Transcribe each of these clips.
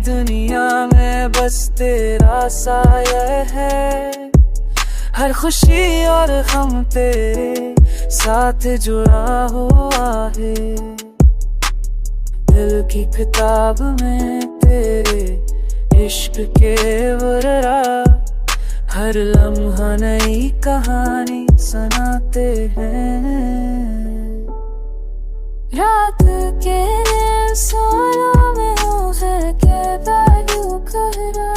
दुनिया में बस तेरा साया है। हर खुशी और गम तेरे साथ जुड़ा हुआ है। दिल की किताब में तेरे इश्क के वर्रा, हर लम्हा नई कहानी सुनाते हैं। रात के सालों में हो है कहता यूं कहरा,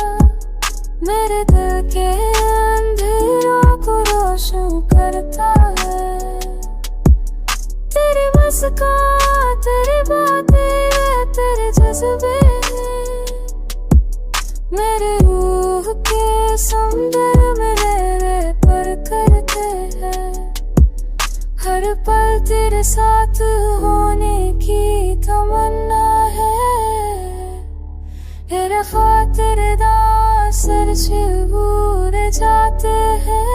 मेरे दिल के अंधेरों को रोशन करता है। तेरी मुस्कान, तेरी बातें, तेरे जज्बे मेरे रूह के समुंदर में लहरें पर करते हैं। हर पल तेरे साथ होने की तमन्ना है। तेरे खातिर सर छूरे जाते हैं।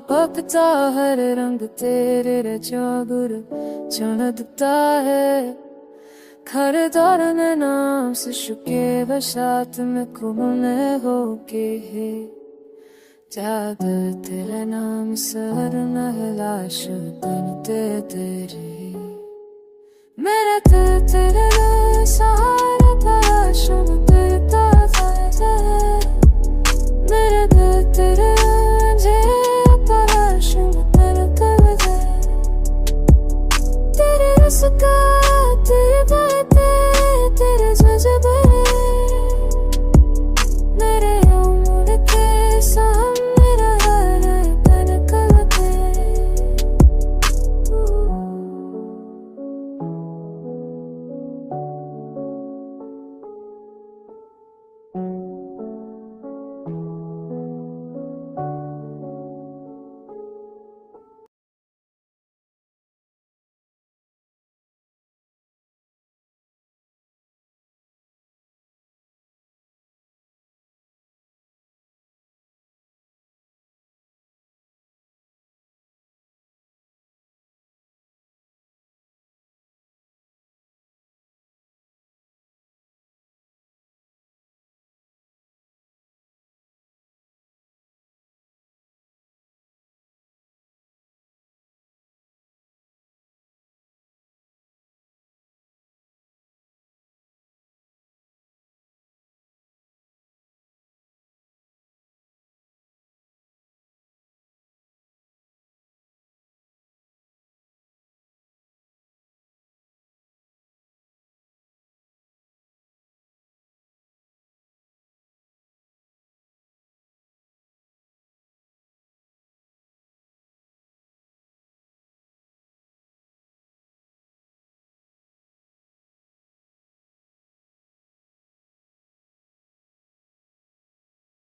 पकता हर रंग तेरे रजोगुर चुनता है। खरदार ने नाम से शुके बसात में कुमने होके है। चादर तेरे नाम सर नहलाश तन तेरे, मेरा दिल तेरे सहारा था सुनते